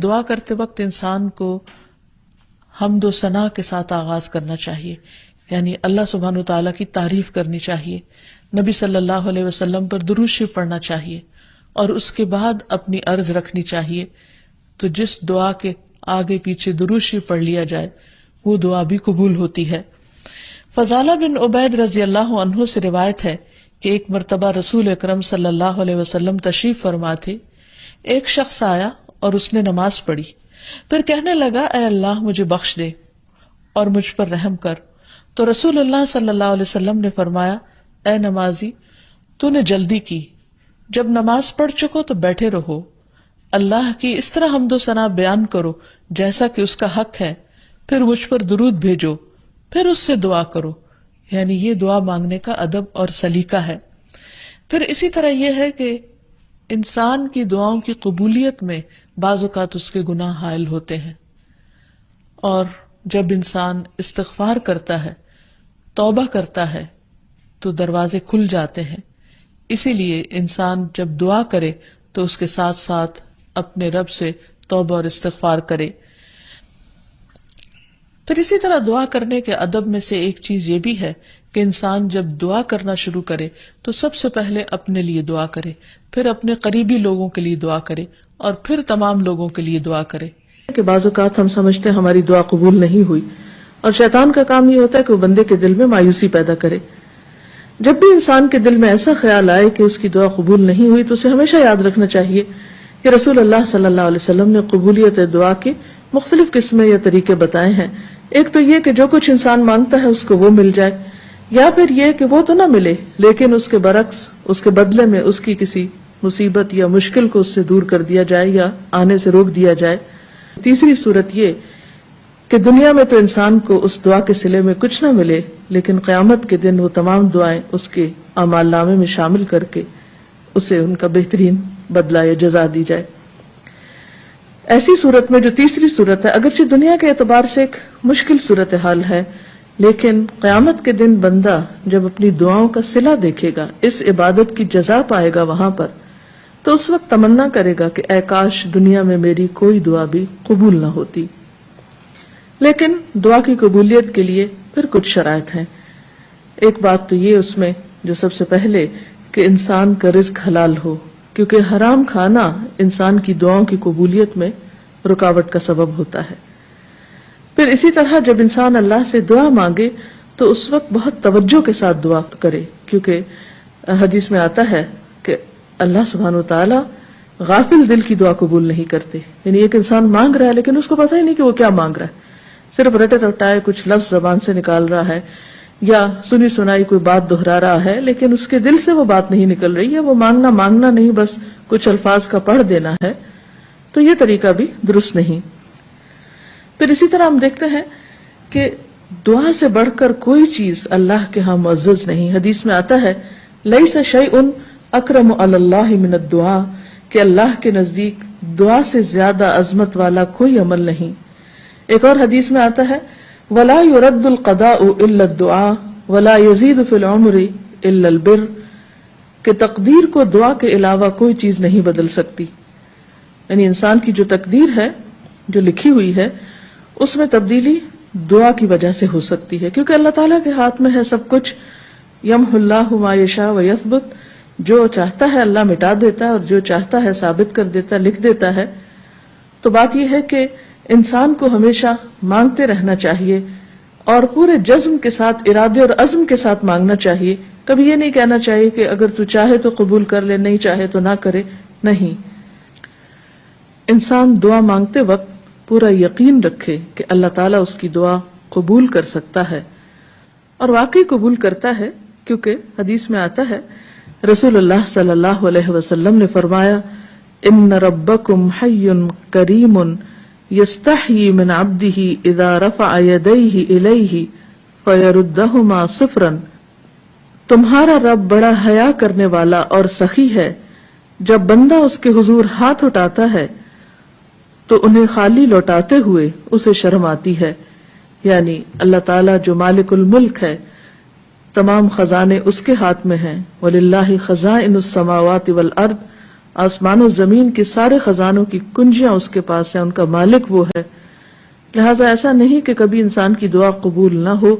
دعا کرتے وقت انسان کو حمد و ثنا کے ساتھ آغاز کرنا چاہیے، یعنی اللہ سبحانہ وتعالیٰ کی تعریف کرنی چاہیے، نبی صلی اللہ علیہ وسلم پر درود شریف پڑھنا چاہیے، اور اس کے بعد اپنی عرض رکھنی چاہیے. تو جس دعا کے آگے پیچھے درود شریف پڑھ لیا جائے وہ دعا بھی قبول ہوتی ہے. فضالہ بن عبید رضی اللہ عنہ سے روایت ہے کہ ایک مرتبہ رسول اکرم صلی اللہ علیہ وسلم تشریف فرما تھے. ایک شخص آیا اور اس نے نماز پڑھی، پھر کہنے لگا اے اللہ مجھے بخش دے اور مجھ پر رحم کر. تو رسول اللہ صلی اللہ علیہ وسلم نے فرمایا اے نمازی تو نے جلدی کی، جب نماز پڑھ چکو تو بیٹھے رہو، اللہ کی اس طرح حمد و ثنا بیان کرو جیسا کہ اس کا حق ہے، پھر مجھ پر درود بھیجو، پھر اس سے دعا کرو. یعنی یہ دعا مانگنے کا ادب اور سلیقہ ہے. پھر اسی طرح یہ ہے کہ انسان کی دعاؤں کی قبولیت میں بعض اوقات اس کے گناہ حائل ہوتے ہیں، اور جب انسان استغفار کرتا ہے، توبہ کرتا ہے تو دروازے کھل جاتے ہیں. اسی لیے انسان جب دعا کرے تو اس کے ساتھ ساتھ اپنے رب سے توبہ اور استغفار کرے. پھر اسی طرح دعا کرنے کے ادب میں سے ایک چیز یہ بھی ہے کہ انسان جب دعا کرنا شروع کرے تو سب سے پہلے اپنے لیے دعا کرے، پھر اپنے قریبی لوگوں کے لیے دعا کرے، اور پھر تمام لوگوں کے لیے دعا کرے. کہ بعض اوقات ہم سمجھتے ہیں ہماری دعا قبول نہیں ہوئی، اور شیطان کا کام یہ ہوتا ہے کہ وہ بندے کے دل میں مایوسی پیدا کرے. جب بھی انسان کے دل میں ایسا خیال آئے کہ اس کی دعا قبول نہیں ہوئی تو اسے ہمیشہ یاد رکھنا چاہیے کہ رسول اللہ صلی اللہ علیہ وسلم نے قبولیت دعا کے مختلف قسمیں یا طریقے بتائے ہیں. ایک تو یہ کہ جو کچھ انسان مانگتا ہے اس کو وہ مل جائے، یا پھر یہ کہ وہ تو نہ ملے لیکن اس کے برعکس اس کے بدلے میں اس کی کسی مصیبت یا مشکل کو اس سے دور کر دیا جائے یا آنے سے روک دیا جائے. تیسری صورت یہ کہ دنیا میں تو انسان کو اس دعا کے صلے میں کچھ نہ ملے، لیکن قیامت کے دن وہ تمام دعائیں اس کے اعمال نامے میں شامل کر کے اسے ان کا بہترین بدلہ یا جزا دی جائے. ایسی صورت میں جو تیسری صورت ہے، اگرچہ دنیا کے اعتبار سے ایک مشکل صورتحال ہے، لیکن قیامت کے دن بندہ جب اپنی دعاؤں کا صلہ دیکھے گا، اس عبادت کی جزا پائے گا وہاں پر، تو اس وقت تمنا کرے گا کہ اے کاش دنیا میں میری کوئی دعا بھی قبول نہ ہوتی. لیکن دعا کی قبولیت کے لیے پھر کچھ شرائط ہیں. ایک بات تو یہ اس میں جو سب سے پہلے کہ انسان کا رزق حلال ہو، کیونکہ حرام کھانا انسان کی دعاؤں کی قبولیت میں رکاوٹ کا سبب ہوتا ہے. پھر اسی طرح جب انسان اللہ سے دعا مانگے تو اس وقت بہت توجہ کے ساتھ دعا کرے، کیونکہ حدیث میں آتا ہے کہ اللہ سبحانہ وتعالی غافل دل کی دعا قبول نہیں کرتے. یعنی ایک انسان مانگ رہا ہے لیکن اس کو پتہ ہی نہیں کہ وہ کیا مانگ رہا ہے، صرف رٹے رٹائے کچھ لفظ زبان سے نکال رہا ہے یا سنی سنائی کوئی بات دہرا رہا ہے، لیکن اس کے دل سے وہ بات نہیں نکل رہی ہے. وہ مانگنا نہیں، بس کچھ الفاظ کا پڑھ دینا ہے. تو یہ طریقہ بھی درست نہیں. پھر اسی طرح ہم دیکھتے ہیں کہ دعا سے بڑھ کر کوئی چیز اللہ کے ہاں معزز نہیں. حدیث میں آتا ہے لیس شیء اکرم علی اللہ من الدعاء، کہ اللہ کے نزدیک دعا سے زیادہ عظمت والا کوئی عمل نہیں. ایک اور حدیث میں آتا ہے وَلَا يُرَدُّ الْقَضَاءُ إِلَّا الدُّعَاءُ وَلَا يَزِيدُ فِي الْعُمْرِ إِلَّا الْبِرُّ، کہ تقدیر کو دعا کے علاوہ کوئی چیز نہیں بدل سکتی. یعنی انسان کی جو تقدیر ہے، جو لکھی ہوئی ہے، اس میں تبدیلی دعا کی وجہ سے ہو سکتی ہے، کیونکہ اللہ تعالیٰ کے ہاتھ میں ہے سب کچھ. یمحو اللہ ما یشاء ویثبت، جو چاہتا ہے اللہ مٹا دیتا ہے اور جو چاہتا ہے ثابت کر دیتا ہے، لکھ دیتا ہے. تو بات یہ ہے کہ انسان کو ہمیشہ مانگتے رہنا چاہیے اور پورے جزم کے ساتھ، ارادے اور عزم کے ساتھ مانگنا چاہیے. کبھی یہ نہیں کہنا چاہیے کہ اگر تو چاہے تو قبول کر لے، نہیں چاہے تو نہ کرے. نہیں، انسان دعا مانگتے وقت پورا یقین رکھے کہ اللہ تعالیٰ اس کی دعا قبول کر سکتا ہے، اور واقعی قبول کرتا ہے. کیونکہ حدیث میں آتا ہے رسول اللہ صلی اللہ علیہ وسلم نے فرمایا ان ربکم حی کریم یستحیی من عبدہ اذا رفع یدیہ الیہ فیردہما صفرا، تمہارا رب بڑا حیا کرنے والا اور سخی ہے، جب بندہ اس کے حضور ہاتھ اٹھاتا ہے تو انہیں خالی لوٹاتے ہوئے اسے شرم آتی ہے. یعنی اللہ تعالیٰ جو مالک الملک ہے، تمام خزانے اس کے ہاتھ میں ہیں. وَلِلَّهِ خَزَائِنُ السَّمَاوَاتِ وَالْأَرْضِ، آسمان و زمین کے سارے خزانوں کی کنجیاں اس کے پاس ہیں، ان کا مالک وہ ہے. لہٰذا ایسا نہیں کہ کبھی انسان کی دعا قبول نہ ہو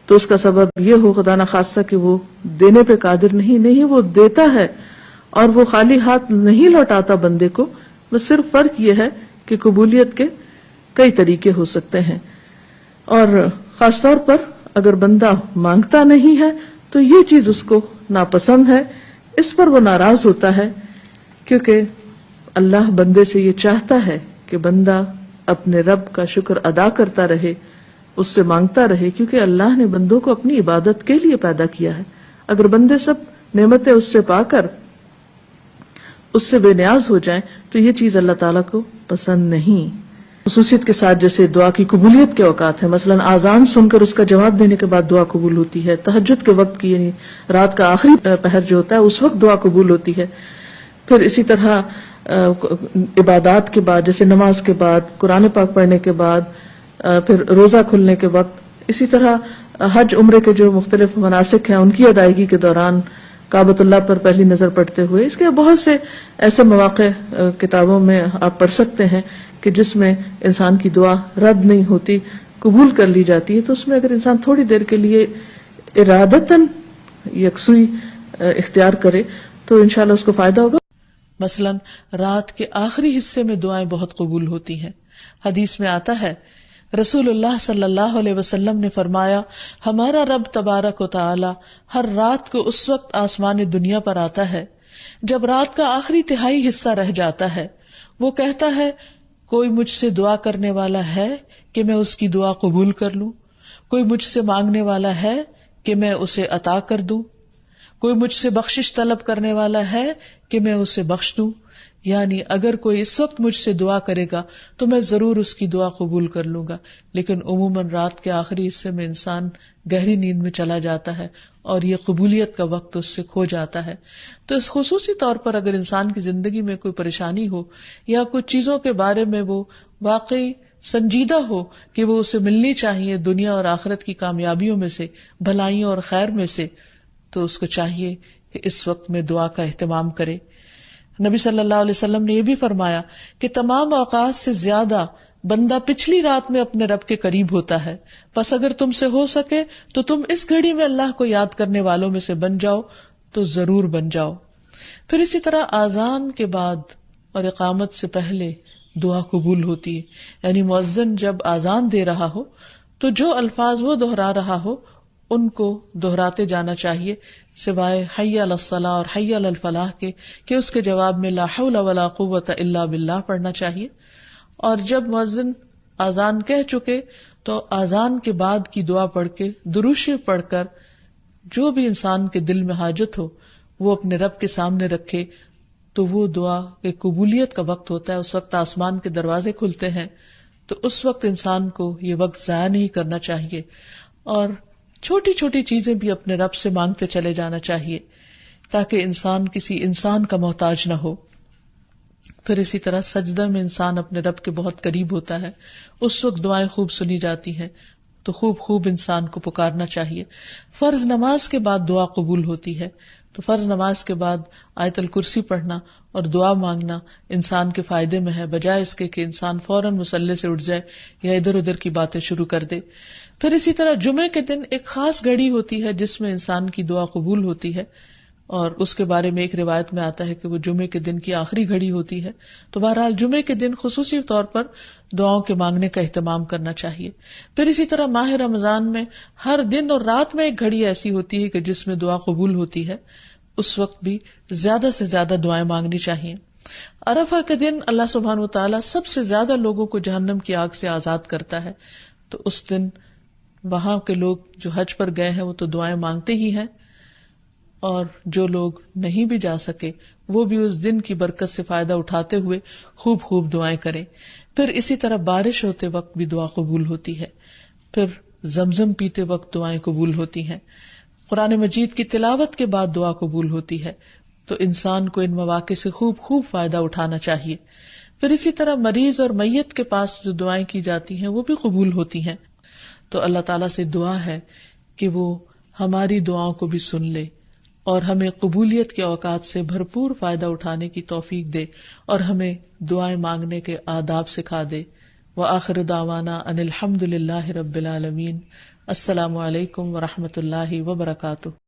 تو اس کا سبب یہ ہو خدا نخواستہ کہ وہ دینے پہ قادر نہیں، وہ دیتا ہے اور وہ خالی ہاتھ نہیں لوٹاتا بندے کو. بس صرف فرق یہ ہے کہ قبولیت کے کئی طریقے ہو سکتے ہیں، اور خاص طور پر اگر بندہ مانگتا نہیں ہے تو یہ چیز اس کو ناپسند ہے، اس پر وہ ناراض ہوتا ہے، کیونکہ اللہ بندے سے یہ چاہتا ہے کہ بندہ اپنے رب کا شکر ادا کرتا رہے، اس سے مانگتا رہے، کیونکہ اللہ نے بندوں کو اپنی عبادت کے لیے پیدا کیا ہے. اگر بندے سب نعمتیں اس سے پا کر اس سے بے نیاز ہو جائیں تو یہ چیز اللہ تعالیٰ کو پسند نہیں. خصوصیت کے ساتھ جیسے دعا کی قبولیت کے اوقات ہیں، مثلا آذان سن کر اس کا جواب دینے کے بعد دعا قبول ہوتی ہے. تہجد کے وقت کی یعنی رات کا آخری پہر جو ہوتا ہے اس وقت دعا قبول ہوتی ہے. پھر اسی طرح عبادات کے بعد جیسے نماز کے بعد، قرآن پاک پڑھنے کے بعد، پھر روزہ کھلنے کے وقت، اسی طرح حج عمرے کے جو مختلف مناسک ہیں ان کی ادائیگی کے دوران، کعبۃ اللہ پر پہلی نظر پڑتے ہوئے. اس کے بہت سے ایسے مواقع کتابوں میں آپ پڑھ سکتے ہیں کہ جس میں انسان کی دعا رد نہیں ہوتی، قبول کر لی جاتی ہے. تو اس میں اگر انسان تھوڑی دیر کے لیے ارادتاً یکسوئی اختیار کرے تو انشاءاللہ اس کو فائدہ ہوگا. مثلا رات کے آخری حصے میں دعائیں بہت قبول ہوتی ہیں. حدیث میں آتا ہے رسول اللہ صلی اللہ علیہ وسلم نے فرمایا، ہمارا رب تبارک و تعالی ہر رات کو اس وقت آسمان دنیا پر آتا ہے جب رات کا آخری تہائی حصہ رہ جاتا ہے. وہ کہتا ہے کوئی مجھ سے دعا کرنے والا ہے کہ میں اس کی دعا قبول کر لوں؟ کوئی مجھ سے مانگنے والا ہے کہ میں اسے عطا کر دوں؟ کوئی مجھ سے بخشش طلب کرنے والا ہے کہ میں اسے بخش دوں؟ یعنی اگر کوئی اس وقت مجھ سے دعا کرے گا تو میں ضرور اس کی دعا قبول کر لوں گا. لیکن عموماً رات کے آخری حصے میں انسان گہری نیند میں چلا جاتا ہے اور یہ قبولیت کا وقت اس سے کھو جاتا ہے. تو اس خصوصی طور پر اگر انسان کی زندگی میں کوئی پریشانی ہو یا کچھ چیزوں کے بارے میں وہ واقعی سنجیدہ ہو کہ وہ اسے ملنی چاہیے دنیا اور آخرت کی کامیابیوں میں سے، بھلائیوں اور خیر میں سے، تو اس کو چاہیے کہ اس وقت میں دعا کا اہتمام کرے. نبی صلی اللہ علیہ وسلم نے یہ بھی فرمایا کہ تمام اوقات سے زیادہ بندہ پچھلی رات میں اپنے رب کے قریب ہوتا ہے، پس اگر تم سے ہو سکے تو تم اس گھڑی میں اللہ کو یاد کرنے والوں میں سے بن جاؤ تو ضرور بن جاؤ. پھر اسی طرح آذان کے بعد اور اقامت سے پہلے دعا قبول ہوتی ہے. یعنی مؤذن جب آذان دے رہا ہو تو جو الفاظ وہ دہرا رہا ہو ان کو دہراتے جانا چاہیے، سوائے حی علی الصلاح اور حی علی الفلاح کے کہ اس کے جواب میں لا حول ولا قوت الا باللہ پڑھنا چاہیے. اور جب مؤذن آذان کہہ چکے تو آذان کے بعد کی دعا پڑھ کے درود شریف پڑھ کر جو بھی انسان کے دل میں حاجت ہو وہ اپنے رب کے سامنے رکھے تو وہ دعا کے قبولیت کا وقت ہوتا ہے. اس وقت آسمان کے دروازے کھلتے ہیں، تو اس وقت انسان کو یہ وقت ضائع نہیں کرنا چاہیے اور چھوٹی چھوٹی چیزیں بھی اپنے رب سے مانگتے چلے جانا چاہیے تاکہ انسان کسی انسان کا محتاج نہ ہو. پھر اسی طرح سجدہ میں انسان اپنے رب کے بہت قریب ہوتا ہے، اس وقت دعائیں خوب سنی جاتی ہیں تو خوب انسان کو پکارنا چاہیے. فرض نماز کے بعد دعا قبول ہوتی ہے، تو فرض نماز کے بعد آیت الکرسی پڑھنا اور دعا مانگنا انسان کے فائدے میں ہے، بجائے اس کے کہ انسان فوراً مصلی سے اٹھ جائے یا ادھر ادھر کی باتیں شروع کر دے. پھر اسی طرح جمعے کے دن ایک خاص گھڑی ہوتی ہے جس میں انسان کی دعا قبول ہوتی ہے، اور اس کے بارے میں ایک روایت میں آتا ہے کہ وہ جمعے کے دن کی آخری گھڑی ہوتی ہے. تو بہرحال جمعے کے دن خصوصی طور پر دعاؤں کے مانگنے کا اہتمام کرنا چاہیے. پھر اسی طرح ماہ رمضان میں ہر دن اور رات میں ایک گھڑی ایسی ہوتی ہے کہ جس میں دعا قبول ہوتی ہے، اس وقت بھی زیادہ سے زیادہ دعائیں مانگنی چاہیے. عرفہ کے دن اللہ سبحانہ وتعالی سب سے زیادہ لوگوں کو جہنم کی آگ سے آزاد کرتا ہے، تو اس دن وہاں کے لوگ جو حج پر گئے ہیں وہ تو دعائیں مانگتے ہی ہیں، اور جو لوگ نہیں بھی جا سکے وہ بھی اس دن کی برکت سے فائدہ اٹھاتے ہوئے خوب دعائیں کریں. پھر اسی طرح بارش ہوتے وقت بھی دعا قبول ہوتی ہے. پھر زمزم پیتے وقت دعائیں قبول ہوتی ہیں. قرآن مجید کی تلاوت کے بعد دعا قبول ہوتی ہے. تو انسان کو ان مواقع سے خوب فائدہ اٹھانا چاہیے. پھر اسی طرح مریض اور میت کے پاس جو دعائیں کی جاتی ہیں وہ بھی قبول ہوتی ہیں. تو اللہ تعالیٰ سے دعا ہے کہ وہ ہماری دعاؤں کو بھی سن لے اور ہمیں قبولیت کے اوقات سے بھرپور فائدہ اٹھانے کی توفیق دے اور ہمیں دعائیں مانگنے کے آداب سکھا دے. وآخر دعوانا ان الحمد للہ رب العالمین. السلام علیکم ورحمۃ اللہ وبرکاتہ.